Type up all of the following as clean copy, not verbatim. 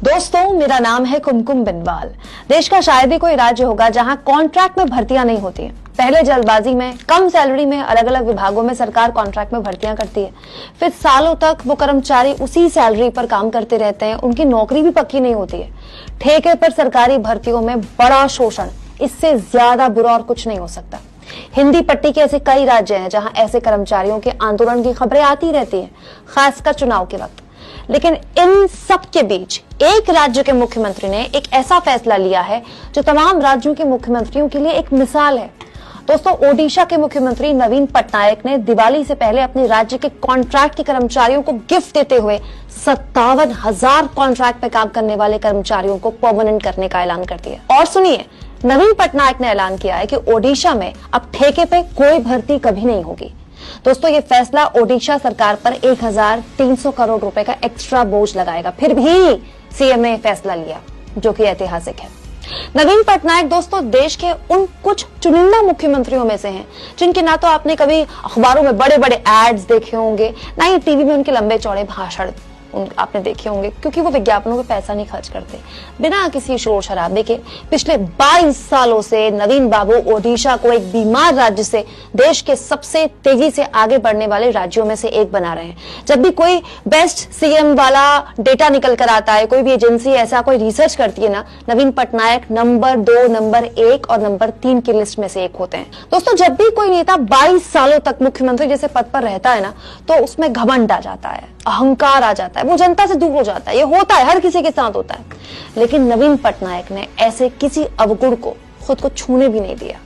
दोस्तों, मेरा नाम है कुमकुम बिनवाल। देश का शायद ही कोई राज्य होगा जहां कॉन्ट्रैक्ट में भर्तियां नहीं होती हैं। पहले जल्दबाजी में कम सैलरी में अलग अलग विभागों में सरकार कॉन्ट्रैक्ट में भर्तियां करती है, फिर सालों तक वो कर्मचारी उसी सैलरी पर काम करते रहते हैं, उनकी नौकरी भी पक्की नहीं होती है। ठेके पर सरकारी भर्तियों में बड़ा शोषण, इससे ज्यादा बुरा और कुछ नहीं हो सकता। हिंदी पट्टी के ऐसे कई राज्य हैं जहां ऐसे कर्मचारियों के आंदोलन की खबरें आती रहती हैं, खासकर चुनाव के वक्त। लेकिन इन सब के बीच एक राज्य के मुख्यमंत्री ने एक ऐसा फैसला लिया है जो तमाम राज्यों के मुख्यमंत्रियों के लिए एक मिसाल है। दोस्तों, ओडिशा के मुख्यमंत्री नवीन पटनायक ने दिवाली से पहले अपने राज्य के कॉन्ट्रैक्ट के कर्मचारियों को गिफ्ट देते हुए 57,000 कॉन्ट्रैक्ट पे काम करने वाले कर्मचारियों को परमानेंट करने का ऐलान कर दिया। और सुनिए, नवीन पटनायक ने ऐलान किया है कि ओडिशा में अब ठेके पे कोई भर्ती कभी नहीं होगी। दोस्तों, ये फैसला ओडिशा सरकार पर 1,300 करोड़ रुपए का एक्स्ट्रा बोझ लगाएगा। फिर भी सीएम ने फैसला लिया, जो कि ऐतिहासिक है। नवीन पटनायक दोस्तों देश के उन कुछ चुनिंदा मुख्यमंत्रियों में से हैं जिनके ना तो आपने कभी अखबारों में बड़े बड़े एड्स देखे होंगे, ना ही टीवी में उनके लंबे चौड़े भाषण आपने देखे होंगे, क्योंकि वो विज्ञापनों पे पैसा नहीं खर्च करते। बिना किसी शोर शराबे के पिछले 22 सालों से नवीन बाबू ओडिशा को एक बीमार राज्य से देश के सबसे तेजी से आगे बढ़ने वाले राज्यों में से एक बना रहे हैं। जब भी कोई बेस्ट सीएम वाला डेटा निकल कर आता है, कोई भी एजेंसी ऐसा कोई रिसर्च करती है ना, नवीन पटनायक नंबर 2, नंबर 1 और नंबर 3 की लिस्ट में से एक होते हैं। दोस्तों, जब भी कोई नेता 22 सालों तक मुख्यमंत्री जैसे पद पर रहता है ना, तो उसमें घमंड आ जाता है, अहंकार आ जाता है, वो जनता से दूर हो जाता है। ये होता है, हर किसी के साथ होता है। लेकिन नवीन पटनायक ने ऐसे किसी अवगुण को खुद को छूने भी नहीं दिया।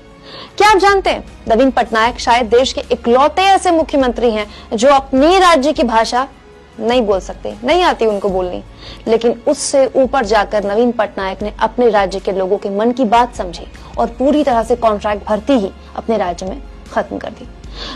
क्या आप जानते हैं, नवीन पटनायक शायद देश के इकलौते ऐसे मुख्यमंत्री हैं जो अपने राज्य की भाषा नहीं बोल सकते, नहीं आती उनको बोलनी, लेकिन उससे ऊपर जाकर नवीन पटनायक ने अपने राज्य के लोगों के मन की बात समझी और पूरी तरह से कॉन्ट्रैक्ट भर्ती ही अपने राज्य में खत्म कर दी।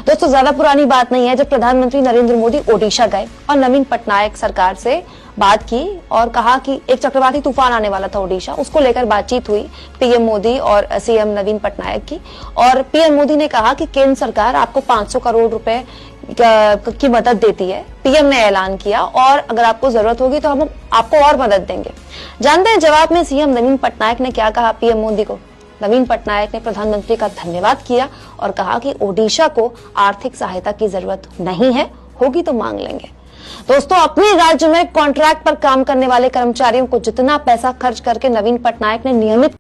दोस्तों, ज्यादा पुरानी बात नहीं है जब प्रधानमंत्री नरेंद्र मोदी ओडिशा गए और नवीन पटनायक सरकार से बात की और कहा कि एक चक्रवाती तूफान आने वाला था ओडिशा, उसको लेकर बातचीत हुई पीएम मोदी और सीएम नवीन पटनायक की। और पीएम मोदी ने कहा कि केंद्र सरकार आपको 500 करोड़ रुपए की मदद देती है। पीएम ने ऐलान किया और अगर आपको जरूरत होगी तो हम आपको और मदद देंगे। जानते हैं जवाब में सीएम नवीन पटनायक ने क्या कहा पीएम मोदी को? नवीन पटनायक ने प्रधानमंत्री का धन्यवाद किया और कहा कि ओडिशा को आर्थिक सहायता की जरूरत नहीं है, होगी तो मांग लेंगे। दोस्तों, अपने राज्य में कॉन्ट्रैक्ट पर काम करने वाले कर्मचारियों को जितना पैसा खर्च करके नवीन पटनायक ने नियमित